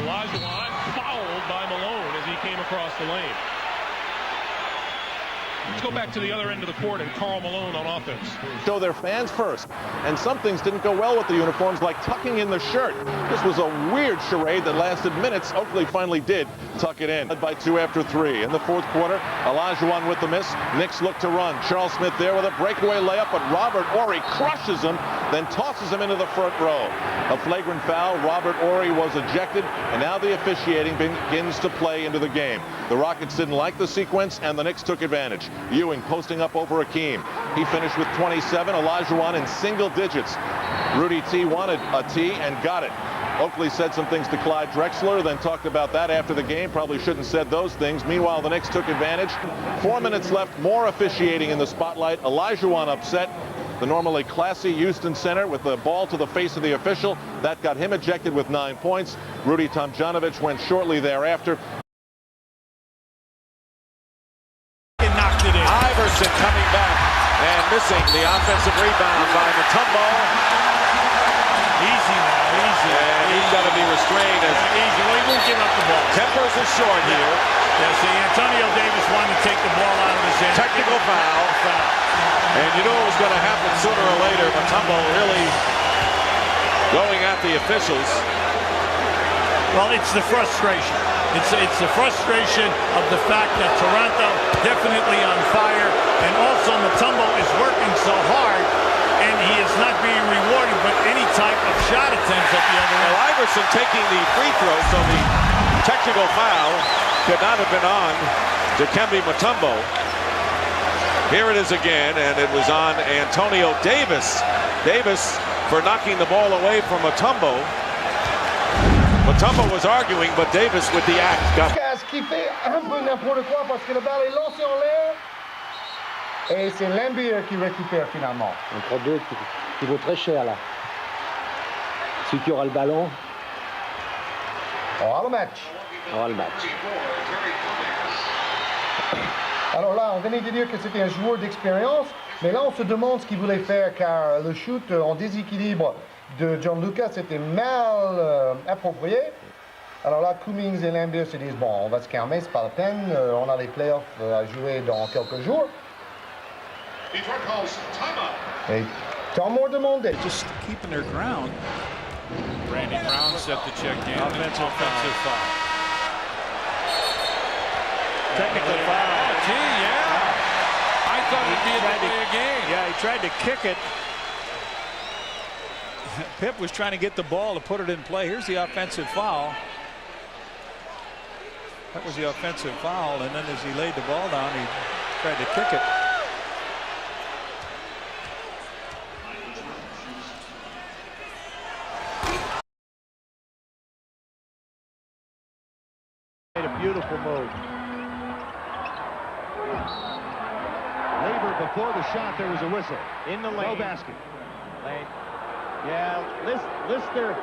Olajuwon fouled by Malone as he came across the lane. Let's go back to the other end of the court and Karl Malone on offense. Show their fans first. And some things didn't go well with the uniforms, like tucking in the shirt. This was a weird charade that lasted minutes. Oakley finally did tuck it in. Led by 2 after 3. In the fourth quarter, Olajuwon with the miss. Knicks look to run. Charles Smith there with a breakaway layup, but Robert Horry crushes him, then tosses him into the front row. A flagrant foul. Robert Horry was ejected, and now the officiating begins to play into the game. The Rockets didn't like the sequence, and the Knicks took advantage. Ewing posting up over Akeem. He finished with 27. Olajuwon in single digits. Rudy T wanted a T and got it. Oakley said some things to Clyde Drexler, then talked about that after the game. Probably shouldn't have said those things. Meanwhile, the Knicks took advantage. 4 minutes left. More officiating in the spotlight. Olajuwon upset. The normally classy Houston center with the ball to the face of the official. That got him ejected with 9 points. Rudy Tomjanovich went shortly thereafter. Iverson coming back and missing the offensive rebound by Mutombo. Easy now, easy. And he's got to be restrained. As easy. Well, he won't give up the ball. Tempers is short here. Yeah, see, Antonio Davis wanted to take the ball out of his hand. Technical foul. And you know it was going to happen sooner or later. Mutombo really going at the officials. Well, it's the frustration. It's the frustration of the fact that Toronto definitely on fire, and also Mutombo is working so hard, and he is not being rewarded with any type of shot attempts at the other end. Well, Iverson taking the free throw, so the technical foul could not have been on Dikembe Mutombo. Here it is again, and it was on Antonio Davis. Davis for knocking the ball away from Mutombo. Mutombo was arguing, but Davis with the act got. Ce qui fait un peu n'importe quoi parce que le ballon est lancé en l'air et c'est l'NBA qui récupère finalement. Entre deux qui vaut très cher là. Celui qui aura le ballon. On aura le match. On aura le match. Alors là, on venait de dire que c'était un joueur d'expérience, mais là on se demande ce qu'il voulait faire car le shoot en déséquilibre de John Lucas était mal approprié. Alors là, Cummings et Lambert se disent, bon, on va se calmer, c'est pas la peine, on a les playoffs à jouer dans quelques jours. Et tant more demandé. Just keeping their ground. Randy Brown set the check in. Offensive foul. Technical foul. Gee, yeah. I thought it'd be a delay of game. Yeah, he tried to kick it. Pip was trying to get the ball to put it in play. Here's the offensive foul. That was the offensive foul, and then as he laid the ball down, he tried to kick it. Made a beautiful move. Later, before the shot, there was a whistle. In the lane. No basket. Lane. Yeah, Lister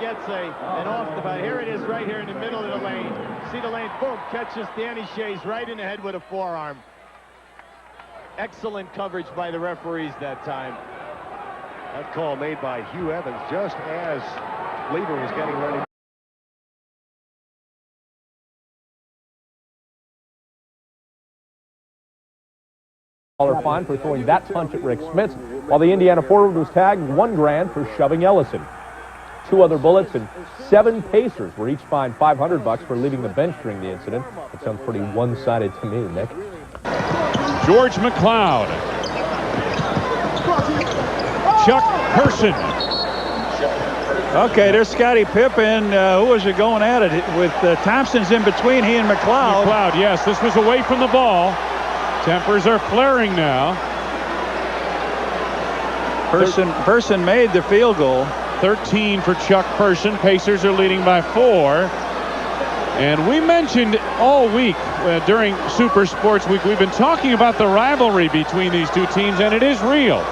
gets an off the bat. Here it is right here in the middle of the lane. See the lane, boom, catches Danny Shays right in the head with a forearm. Excellent coverage by the referees that time. That call made by Hugh Evans just as Lever was getting ready. Fine for throwing that punch at Rick Smits, while the Indiana forward was tagged $1 grand for shoving Ellison. 2 other bullets and 7 Pacers were each fined $500 for leaving the bench during the incident. It sounds pretty one-sided to me, Nick. George McLeod. Chuck Person. Okay, there's Scottie Pippen. Who was it going at it with Thompson's in between he and McLeod? McLeod, yes, this was away from the ball. Tempers are flaring now. Person made the field goal. 13 for Chuck Person. Pacers are leading by 4. And we mentioned all week during Super Sports Week, we've been talking about the rivalry between these two teams, and it is real.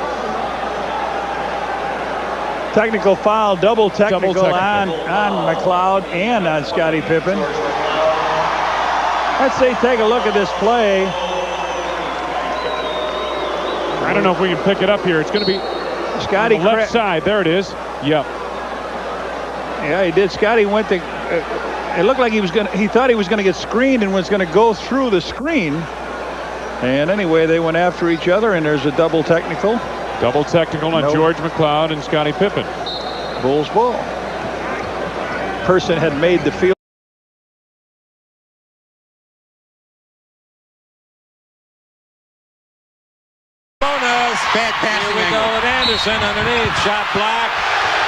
Technical foul, double technical. On McLeod and on Scottie Pippen. Let's take a look at this play. I don't know if we can pick it up here. It's going to be Scottie on the left side. There it is. Yep. Yeah, he did. Scottie went to it looked like he thought he was going to get screened and was going to go through the screen. And anyway, they went after each other, and there's a double technical. Double technical on George McLeod and Scottie Pippen. Bulls ball. Person had made the field. Bad pass. Here we go with Anderson underneath. Shot block.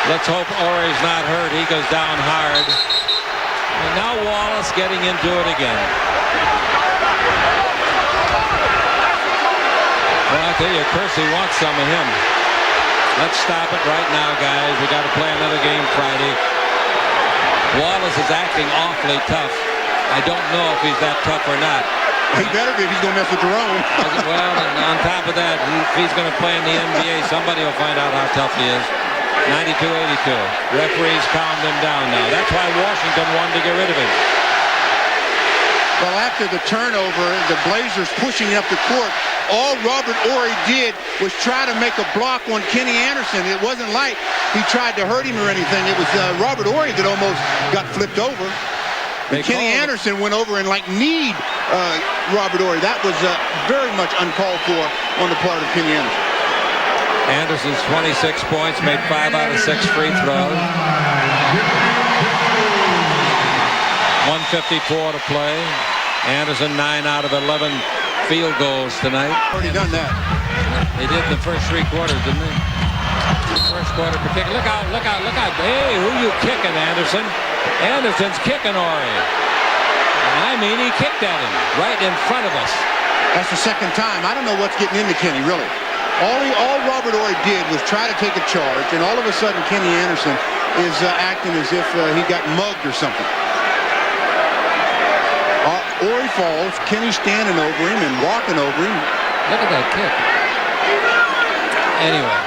Let's hope Ore's not hurt. He goes down hard. And now Wallace getting into it again. Well, I tell you, Kersey wants some of him. Let's stop it right now, guys. We got to play another game Friday. Wallace is acting awfully tough. I don't know if he's that tough or not. He better be if he's going to mess with Jerome. Well, and on top of that, if he's going to play in the NBA, somebody will find out how tough he is. 92-82. Referees calmed him down now. That's why Washington wanted to get rid of him. Well, after the turnover, the Blazers pushing up the court, all Robert Horry did was try to make a block on Kenny Anderson. It wasn't like he tried to hurt him or anything. It was Robert Horry that almost got flipped over. Kenny Anderson went over and kneed Robert Horry. That was very much uncalled for on the part of Kenny Anderson. Anderson's 26 points, made 5 out of 6 free throws. 1:54 to play. Anderson 9 out of 11 field goals tonight. Already done that. They did the first 3 quarters, didn't they? First quarter particular. Look out, look out, look out. Hey, who you kicking, Anderson? Anderson's kicking Horry. I mean, he kicked at him right in front of us. That's the second time. I don't know what's getting into Kenny, really. All Robert Horry did was try to take a charge, and all of a sudden Kenny Anderson is acting as if he got mugged or something. Horry falls, Kenny standing over him and walking over him. Look at that kick. Anyway,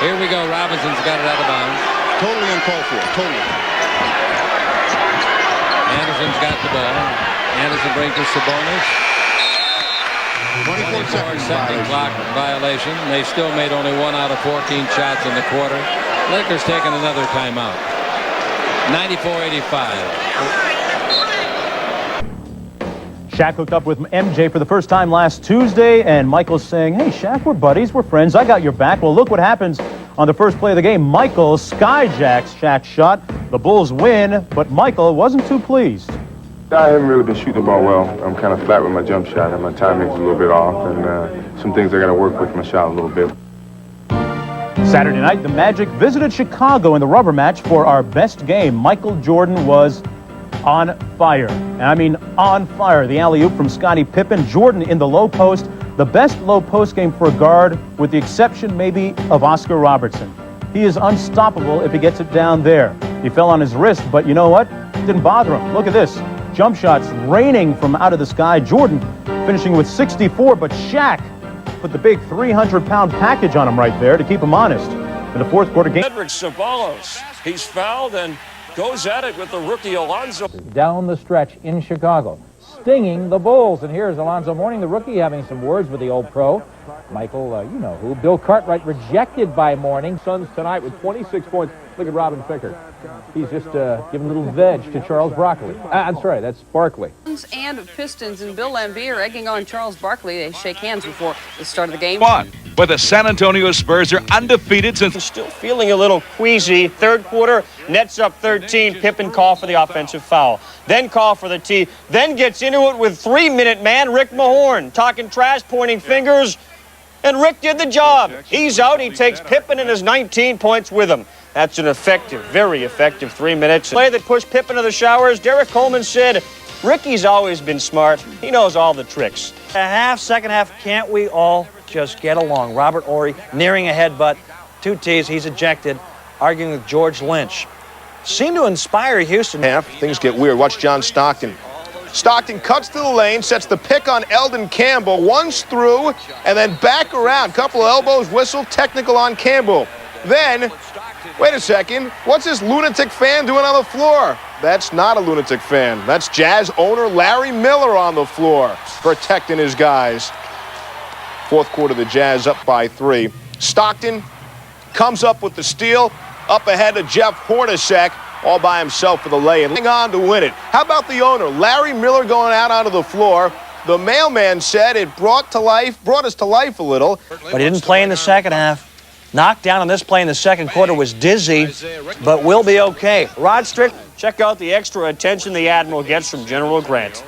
here we go. Robinson's got it out of bounds. Totally uncalled for, totally. Anderson's got the ball. Anderson brings to Sabonis. 24-second clock violation. They still made only 1 out of 14 shots in the quarter. Lakers taking another timeout. 94-85. Shaq hooked up with MJ for the first time last Tuesday, and Michael's saying, hey, Shaq, we're buddies, we're friends, I got your back. Well, look what happens on the first play of the game. Michael skyjacks Shaq's shot. The Bulls win, but Michael wasn't too pleased. I haven't really been shooting the ball well. I'm kind of flat with my jump shot, and my timing's a little bit off, and some things I got to work with my shot a little bit. Saturday night, the Magic visited Chicago in the rubber match for our best game. Michael Jordan was on fire. And I mean on fire. The alley-oop from Scottie Pippen. Jordan in the low post. The best low post game for a guard, with the exception maybe of Oscar Robertson. He is unstoppable if he gets it down there. He fell on his wrist, but you know what? It didn't bother him. Look at this. Jump shots raining from out of the sky. Jordan finishing with 64, but Shaq put the big 300-pound package on him right there to keep him honest. In the fourth quarter game. Cedric Ceballos, he's fouled and goes at it with the rookie Alonzo. Down the stretch in Chicago, stinging the Bulls. And here's Alonzo Mourning, the rookie, having some words with the old pro. Michael, you know who. Bill Cartwright rejected by Mourning. Suns tonight with 26 points. Look at Robin Ficker. He's just giving a little veg to Charles Barkley. I'm sorry, that's Barkley. And Pistons and Bill Laimbeer egging on Charles Barkley. They shake hands before the start of the game. But the San Antonio Spurs are undefeated since... Still feeling a little queasy. Third quarter, Nets up 13. Pippen call for the offensive foul. Then call for the tee. Then gets into it with 3-minute man Rick Mahorn. Talking trash, pointing fingers. And Rick did the job. He's out. He takes Pippen and his 19 points with him. That's an effective, very effective 3 minutes. Play that pushed Pippen to the showers. Derek Coleman said, Ricky's always been smart. He knows all the tricks. Second half, can't we all just get along? Robert Horry nearing a headbutt. 2 tees, he's ejected, arguing with George Lynch. Seemed to inspire Houston. Things get weird. Watch John Stockton. Stockton cuts to the lane, sets the pick on Eldon Campbell, once through, and then back around. Couple of elbows, whistle, technical on Campbell. Then, wait a second, what's this lunatic fan doing on the floor? That's not a lunatic fan. That's Jazz owner Larry Miller on the floor, protecting his guys. Fourth quarter, the Jazz up by 3. Stockton comes up with the steal, up ahead of Jeff Hornacek. all by himself for the lay and hang on to win it. How about the owner, Larry Miller, going out onto the floor? The mailman said it brought us to life a little. But he didn't play in the second half. Knocked down on this play in the second quarter was dizzy, but will be okay. Rod Strickland, check out the extra attention the Admiral gets from General Grant.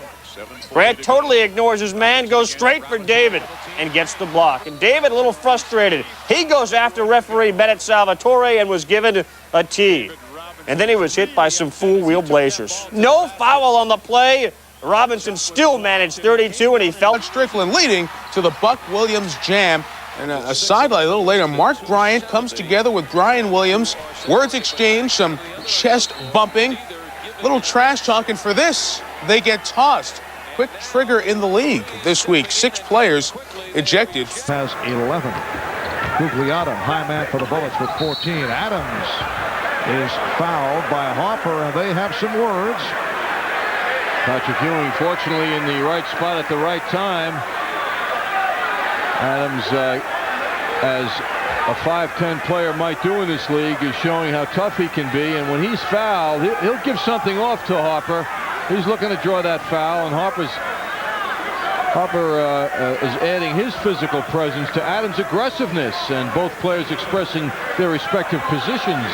Grant totally ignores his man, goes straight for David, and gets the block. And David, a little frustrated, he goes after referee Bennett Salvatore and was given a tee. And then he was hit by some fool-wheel Blazers. No foul on the play. Robinson still managed 32, and he felt Strickland leading to the Buck Williams jam. And a sidelight a little later, Mark Bryant comes together with Brian Williams. Words exchanged, some chest bumping, little trash talking. For this, they get tossed. Quick trigger in the league this week. 6 players ejected. Has 11. Gugliotta, high man for the Bullets with 14. Adams is fouled by Harper, and they have some words. Patrick Ewing, fortunately, in the right spot at the right time. Adams, as a 5'10" player might do in this league, is showing how tough he can be. And when he's fouled, he'll give something off to Harper. He's looking to draw that foul, and Harper is adding his physical presence to Adams' aggressiveness, and both players expressing their respective positions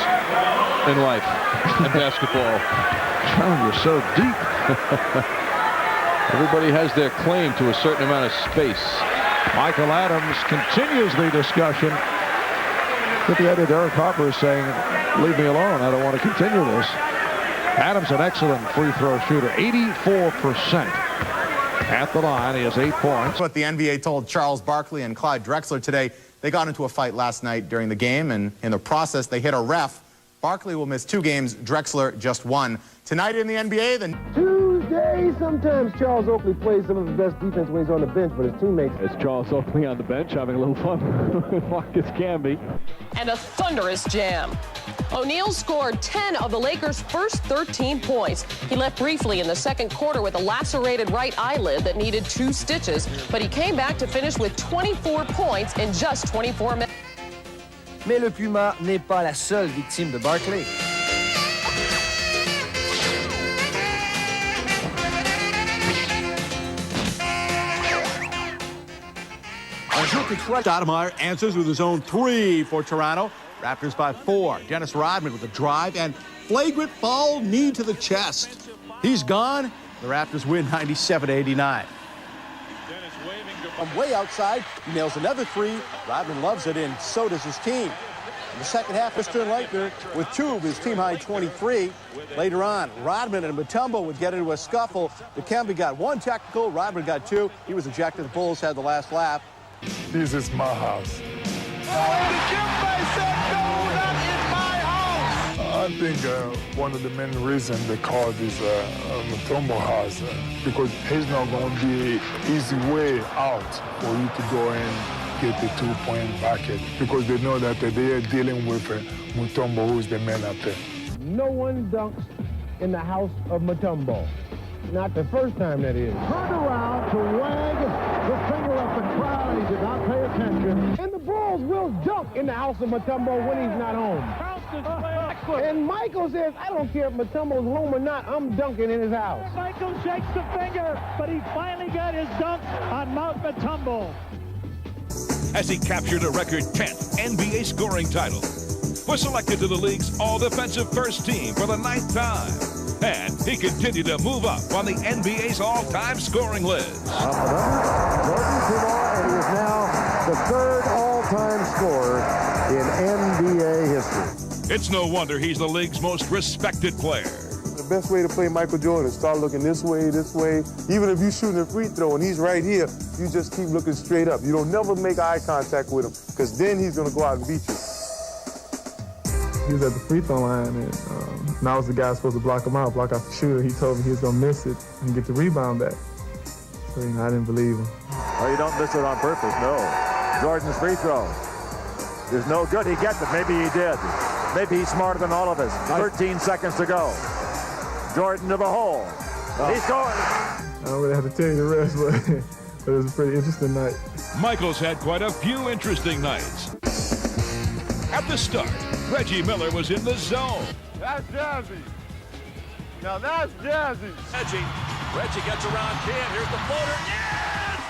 in life and basketball. John, you're so deep. Everybody has their claim to a certain amount of space. Michael Adams continues the discussion. But the editor, Derek Harper, is saying, leave me alone. I don't want to continue this. Adams, an excellent free throw shooter, 84% at the line. He has 8 points. What the NBA told Charles Barkley and Clyde Drexler today. They got into a fight last night during the game, and in the process, they hit a ref. Barkley will miss 2 games, Drexler just 1. Tonight in the NBA, Tuesday, sometimes Charles Oakley plays some of the best defense when he's on the bench, but his teammates. It's Charles Oakley on the bench having a little fun with Marcus Camby. And a thunderous jam. O'Neal scored 10 of the Lakers' first 13 points. He left briefly in the second quarter with a lacerated right eyelid that needed 2 stitches, but he came back to finish with 24 points in just 24 minutes. Mais le Puma n'est pas la seule victime de Barkley. Stoudemire answers with his own 3 for Toronto. Raptors by 4. Dennis Rodman with a drive and flagrant foul, knee to the chest. He's gone. The Raptors win 97-89. From way outside, he nails another 3. Rodman loves it, and so does his team. In the second half, Mr. Leitner with 2 of his team-high 23. Later on, Rodman and Mutombo would get into a scuffle. Dikembe got 1 technical, Rodman got 2. He was ejected. The Bulls had the last lap. This is my house. I think one of the main reasons they call this Mutombo house because he's not going to be an easy way out for you to go and get the 2-point bucket because they know that they are dealing with Mutombo, who's the man out there. No one dunks in the house of Mutombo. Not the first time, that is. Turned around to wag the finger at the crowd. He did not pay attention. And the Bulls will dunk in the house of Mutombo when he's not home. And Michael says, I don't care if Mutombo's home or not, I'm dunking in his house. Michael shakes the finger, but he finally got his dunk on Mount Mutombo. As he captured a record 10th NBA scoring title, was selected to the league's all-defensive first team for the 9th time. And he continued to move up on the NBA's all-time scoring list. Jordan Kumar, and he is now the 3rd all-time scorer in NBA history. It's no wonder he's the league's most respected player. The best way to play Michael Jordan is start looking this way. Even if you're shooting a free throw and he's right here, you just keep looking straight up. You don't never make eye contact with him because then he's going to go out and beat you. He was at the free throw line, and now was the guy supposed to block him out, block out the shooter. He told me he was going to miss it and get the rebound back. So, I didn't believe him. Oh, you don't miss it on purpose, no. Jordan's free throw is no good. He gets it. Maybe he did. Maybe he's smarter than all of us. 13 seconds to go. Jordan to the hole. He's going. I don't really have to tell you the rest, but it was a pretty interesting night. Michael's had quite a few interesting nights. At the start, Reggie Miller was in the zone. That's jazzy. Now that's jazzy. Reggie gets around Ken. Here's the floater. Yes!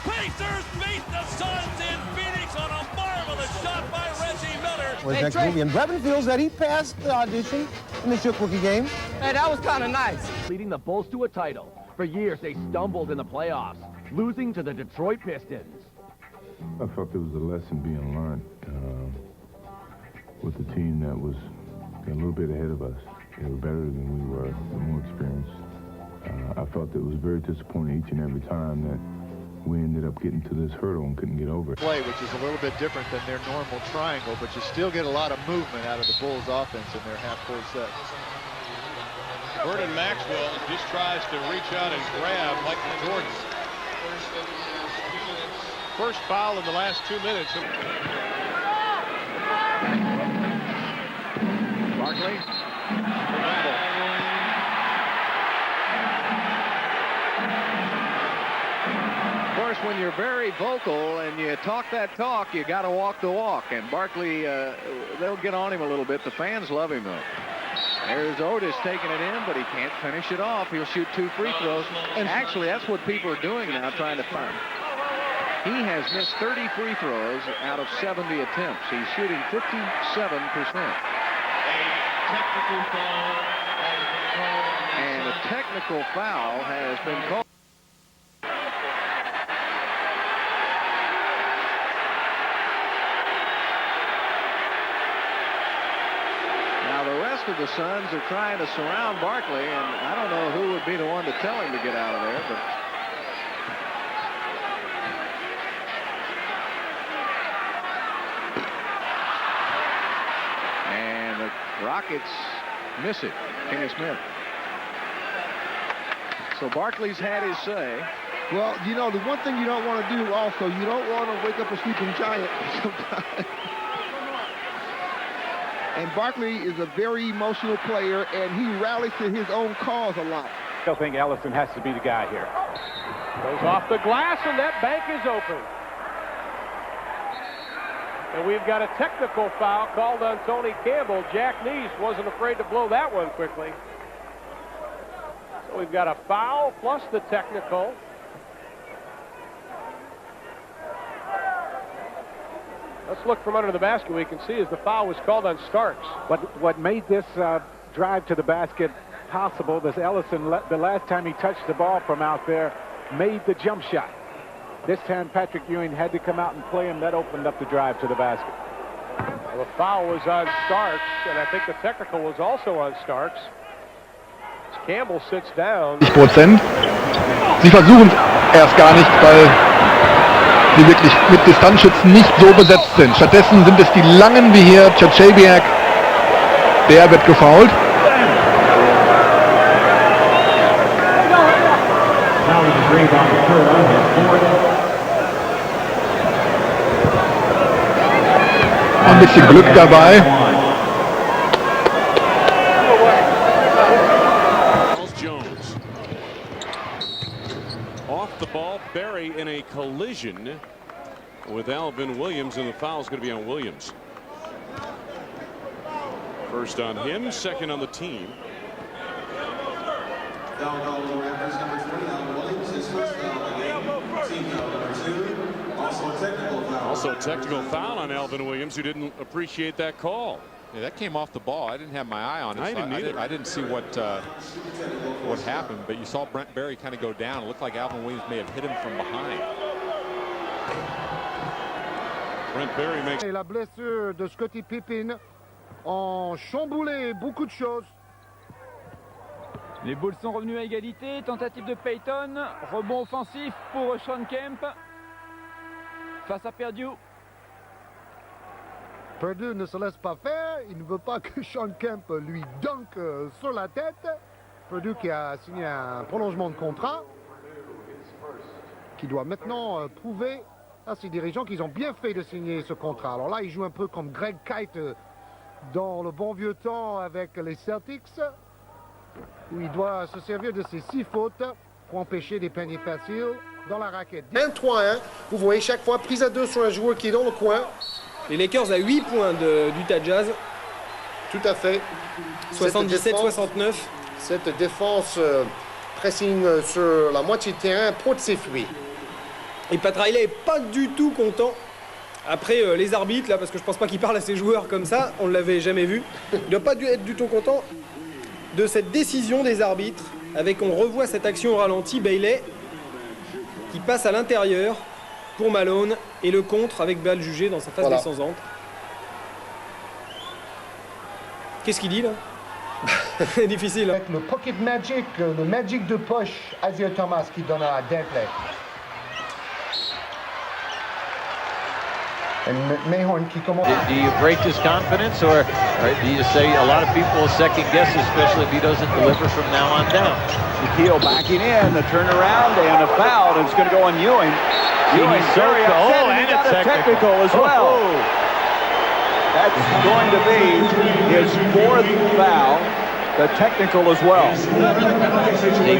Pacers beat the Suns in Phoenix on a marvelous shot by Reggie Miller. Was next movie, and Brevin feels that he passed the audition in the Shook Rookie game. Hey, that was kind of nice. Leading the Bulls to a title. For years, they stumbled in the playoffs, losing to the Detroit Pistons. I felt there was a lesson being learned with a team that was a little bit ahead of us. They were better than we were, more experienced. I felt it was very disappointing each and every time that we ended up getting to this hurdle and couldn't get over it. Play, which is a little bit different than their normal triangle, but you still get a lot of movement out of the Bulls offense in their half-court sets. Vernon Maxwell just tries to reach out and grab Michael Jordan. First foul in the last 2 minutes. Barkley. Of course, when you're very vocal and you talk that talk, you got to walk the walk. And Barkley, they'll get on him a little bit. The fans love him, though. There's Otis taking it in, but he can't finish it off. He'll shoot 2 free throws. And actually, that's what people are doing now, trying to find. He has missed 30 free throws out of 70 attempts. He's shooting 57%. And a technical foul has been called. Now the rest of the Suns are trying to surround Barkley, and I don't know who would be the one to tell him to get out of there, but Rockets miss it. Kenny Smith. So Barkley's had his say. Well, you know, the one thing you don't want to do also, you don't want to wake up a sleeping giant sometimes. And Barkley is a very emotional player, and he rallies to his own cause a lot. I still think Ellison has to be the guy here. Goes off the glass, and that bank is open. And we've got a technical foul called on Tony Campbell. Jack Neese wasn't afraid to blow that one quickly. So we've got a foul plus the technical. Let's look from under the basket. We can see as the foul was called on Starks. What made this drive to the basket possible is Ellison, the last time he touched the ball from out there, made the jump shot. This time, Patrick Ewing had to come out and play him. That opened up the drive to the basket. Well, the foul was on Starks, and I think the technical was also on Starks. As Campbell sits down. 50%. Sie versuchen es erst gar nicht, weil sie wirklich mit Distanzschützen nicht so besetzt sind. Stattdessen sind es die Langen wie hier, Czaczewski, der wird gefoult. Ein bisschen Glück dabei. Jones. Off the ball, Barry in a collision with Alvin Williams, and the foul is going to be on Williams. First on him, second on the team. Also a technical foul on Alvin Williams, who didn't appreciate that call. Yeah, that came off the ball. I didn't have my eye on it. I didn't either. I didn't see what happened, but you saw Brent Barry kind of go down. It looked like Alvin Williams may have hit him from behind. Brent Barry makes. Et la blessure de Scottie Pippen ont chamboulé beaucoup de choses. Les Bulls sont revenus à égalité. Tentative de Payton. Rebond offensif pour Shawn Kemp. Face à Perdue. Perdue ne se laisse pas faire. Il ne veut pas que Shawn Kemp lui dunk sur la tête. Perdue qui a signé un prolongement de contrat. Qui doit maintenant prouver à ses dirigeants qu'ils ont bien fait de signer ce contrat. Alors là, il joue un peu comme Greg Kite dans le bon vieux temps avec les Celtics, où il doit se servir de ses 6 fautes pour empêcher des paniers faciles dans la raquette. 23, hein? Vous voyez chaque fois prise à 2 sur un joueur qui est dans le coin. Les Lakers à 8 points d'Utah Jazz. Tout à fait. 77-69. Cette défense pressing sur la moitié de terrain, trop de ses fruits. Et Pat Riley est pas du tout content. Après les arbitres, là, parce que je pense pas qu'il parle à ses joueurs comme ça, on ne l'avait jamais vu. Il doit pas être du tout content de cette décision des arbitres. Avec, on revoit cette action au ralenti, Bailey qui passe à l'intérieur pour Malone et le contre avec balle jugée dans sa phase descendante. Qu'est-ce qu'il dit là? Difficile. Avec le pocket magic, le magic de poche, Isaiah Thomas qui donne à Dantley. And Mayhorn qui commence. Do you break his confidence, or do you say a lot of people will second guess, especially if he doesn't deliver from now on down? Shaquille backing in, the turnaround, and a foul, and it's going to go on Ewing. Ewing very upset, and he got a technical as well. That's going to be his 4th foul. The technical as well.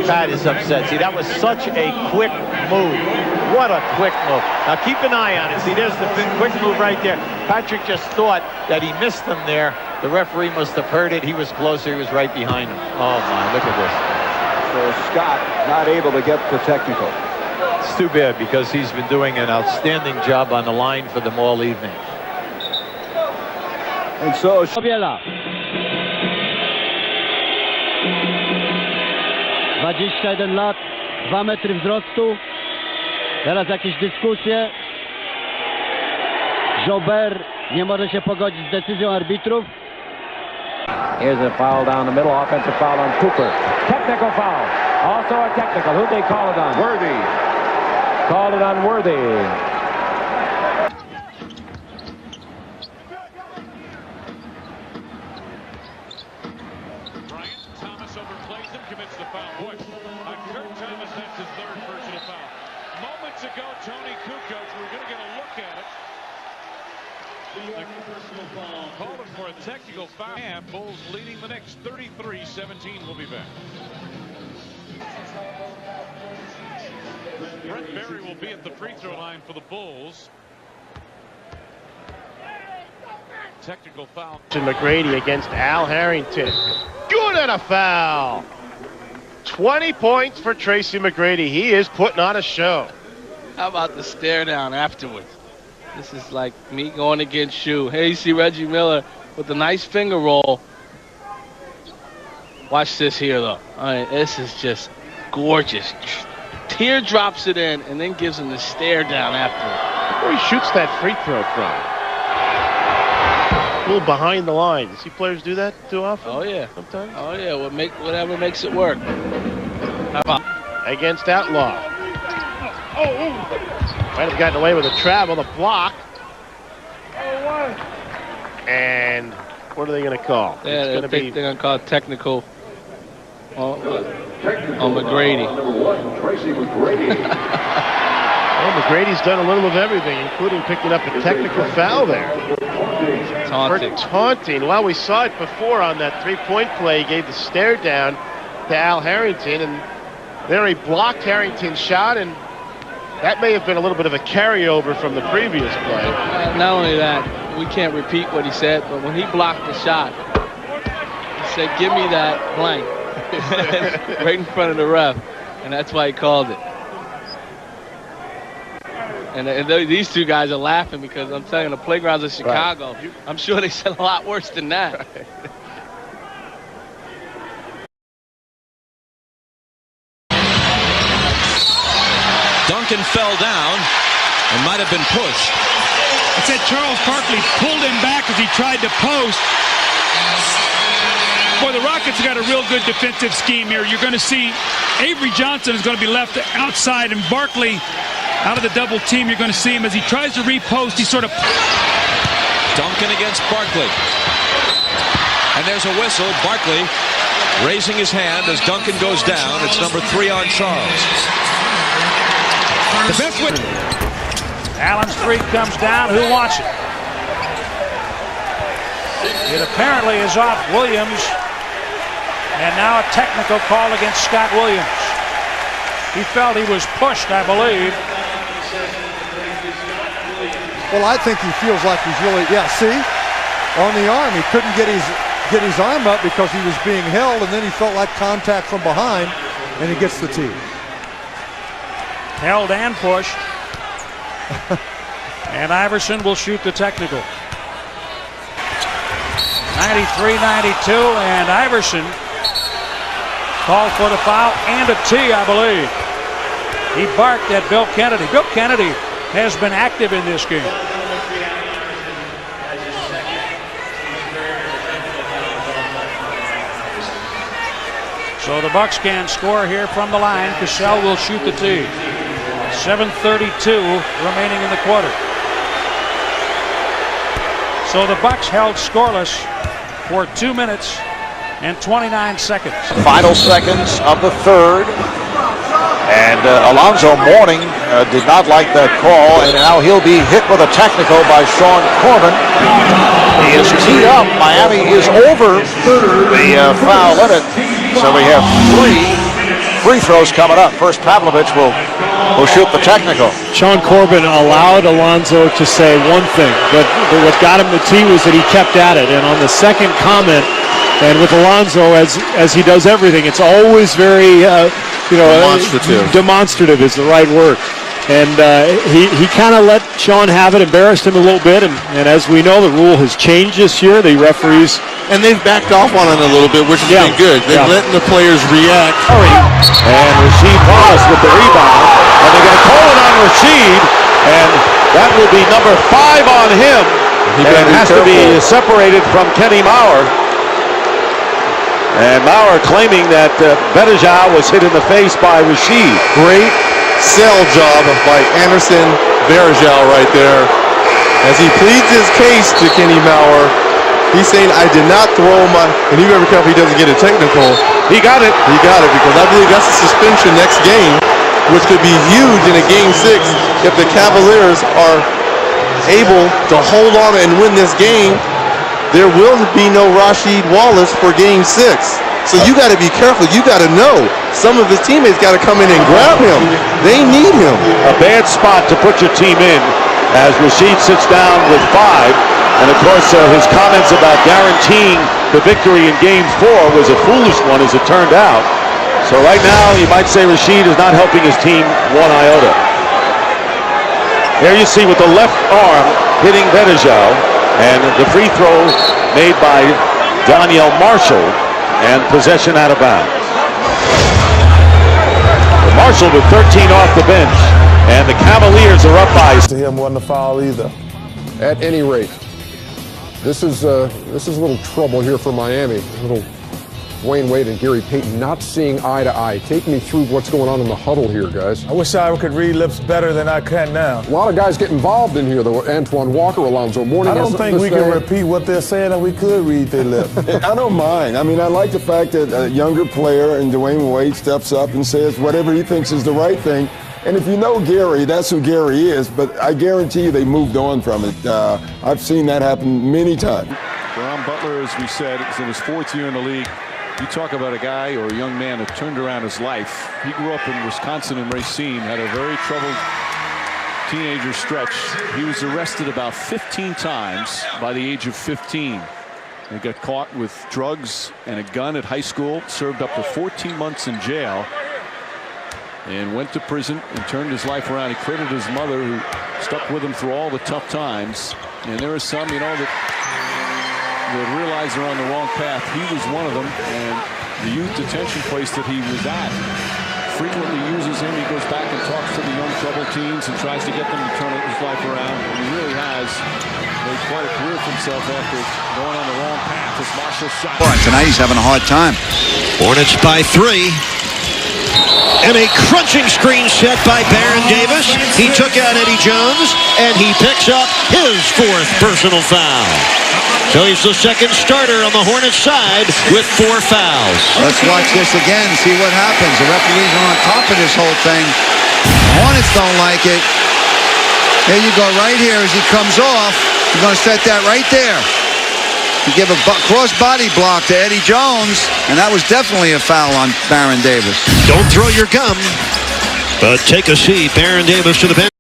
Pat is upset. See, that was such a quick move. What a quick move. Now keep an eye on it. See, there's the quick move right there. Patrick just thought that he missed them there. The referee must have heard it. He was closer. He was right behind him. Oh, my, look at this. So Scott not able to get the technical. It's too bad because he's been doing an outstanding job on the line for them all evening. And so... 21 lat, 2 metry wzrostu. Teraz jakieś dyskusje. Jobert nie może się pogodzić z decyzją arbitrów. Here's a foul down the middle, offensive foul on Cooper. Technical foul. Also a technical. Who'd they call it on? Worthy. Called it on Worthy. Calling for a technical foul. And Bulls leading the next 33-17. We'll be back. Brent Berry will be at the free throw line for the Bulls. Technical foul. McGrady against Al Harrington. Good at a foul. 20 points for Tracy McGrady. He is putting on a show. How about the stare down afterwards? This is like me going against Shu. Hey, you see Reggie Miller with a nice finger roll. Watch this here, though. I mean, this is just gorgeous. Teardrops it in and then gives him the stare down afterwards. Where he shoots that free throw from. A little behind the line. You see players do that too often? Oh, yeah. Sometimes? Oh, yeah. Whatever makes it work. How about? Against Outlaw. Might have gotten away with a travel, a block. And what are they going to call? Yeah, they're going to call it technical on McGrady. Well, McGrady's done a little of everything, including picking up a technical foul there. Taunting. For taunting. Well, we saw it before on that three-point play. He gave the stare down to Al Harrington, and there he blocked Harrington's shot, and that may have been a little bit of a carryover from the previous play. Not only that, we can't repeat what he said, but when he blocked the shot, he said, give me that blank, right in front of the ref, and that's why he called it. And these two guys are laughing because I'm telling you, the playgrounds of Chicago, right. I'm sure they said a lot worse than that. Right. Duncan fell down and might have been pushed. It said Charles Barkley pulled him back as he tried to post. Boy, the Rockets have got a real good defensive scheme here. You're going to see Avery Johnson is going to be left outside, and Barkley out of the double team. You're going to see him as he tries to repost. He sort of... Duncan against Barkley. And there's a whistle. Barkley raising his hand as Duncan goes down. It's number 3 on Charles. The best way. Allen's three comes down. Who wants it? It apparently is off Williams. And now a technical call against Scott Williams. He felt he was pushed, I believe. Well, I think he feels like he's really, see, on the arm. He couldn't get his arm up because he was being held, and then he felt like contact from behind, and he gets the tee. Held and pushed. And Iverson will shoot the technical. 93-92, and Iverson called for the foul and a tee, I believe. He barked at Bill Kennedy. Bill Kennedy has been active in this game. So the Bucks can score here from the line. Cassell will shoot the tee. 7:32 remaining in the quarter. So the Bucks held scoreless for 2 minutes and 29 seconds. Final seconds of the third. And Alonzo Mourning did not like that call, and now he'll be hit with a technical by Sean Corbin. He is teed up. Miami is over the foul limit. So we have 3 free throws coming up. First, Pavlovich will shoot the technical. Sean Corbin allowed Alonzo to say one thing, but what got him the tee was that he kept at it. And on the second comment, and with Alonzo, as he does everything, it's always very, demonstrative is the right word. And he kind of let Sean have it, embarrassed him a little bit. And as we know, the rule has changed this year. The referees... And they've backed off on it a little bit, which has been good. They're letting the players react. And Rasheed Wallace with the rebound. And they're going to call it on Rasheed. And that will be number 5 on him. And it has to be separated from Kenny Mauer. And Mauer claiming that Bettijean was hit in the face by Rasheed. Great sell job by Anderson Varejao right there. As he pleads his case to Kenny Mauer, he's saying, I did not throw my, and you better be careful he doesn't get a technical. He got it. He got it, because I believe that's a suspension next game, which could be huge in a game 6 if the Cavaliers are able to hold on and win this game. There will be no Rasheed Wallace for game 6. So you got to be careful. You got to know. Some of his teammates got to come in and grab him. They need him. A bad spot to put your team in as Rasheed sits down with 5. And of course, his comments about guaranteeing the victory in game 4 was a foolish one, as it turned out. So right now, you might say Rasheed is not helping his team one iota. There you see with the left arm hitting Bettijean, and the free throw made by Daniel Marshall, and possession out of bounds. Marshall with 13 off the bench, and the Cavaliers are up by. To him wasn't a foul either. At any rate, this is a little trouble here for Miami. A little Dwayne Wade and Gary Payton not seeing eye to eye. Take me through what's going on in the huddle here, guys. I wish I could read lips better than I can now. A lot of guys get involved in here, though. Antoine Walker, Alonzo Mourning. I don't think we can repeat what they're saying, and we could read their lips. I don't mind. I mean, I like the fact that a younger player and Dwayne Wade steps up and says whatever he thinks is the right thing. And if you know Gary, that's who Gary is. But I guarantee you they moved on from it. I've seen that happen many times. Ron Butler, as we said, is in his 4th year in the league. You talk about a guy or a young man that turned around his life. He grew up in Wisconsin and Racine, had a very troubled teenager stretch. He was arrested about 15 times by the age of 15. He got caught with drugs and a gun at high school, served up to 14 months in jail, and went to prison and turned his life around. He credited his mother, who stuck with him through all the tough times. And there are some, that realize they're on the wrong path. He was one of them, and the youth detention place that he was at frequently uses him. He goes back and talks to the young troubled teens and tries to get them to turn his life around. And he really has made quite a career for himself after going on the wrong path. As Marshall shot. Tonight he's having a hard time. Hornets by 3. And a crunching screen set by Baron Davis. He took out Eddie Jones, and he picks up his 4th personal foul. So he's the second starter on the Hornets side with 4 fouls. Let's watch this again, see what happens. The referees are on top of this whole thing. The Hornets don't like it. There you go, right here as he comes off. You're going to set that right there. You give a cross-body block to Eddie Jones, and that was definitely a foul on Baron Davis. Don't throw your gum, but take a seat. Baron Davis to the bench.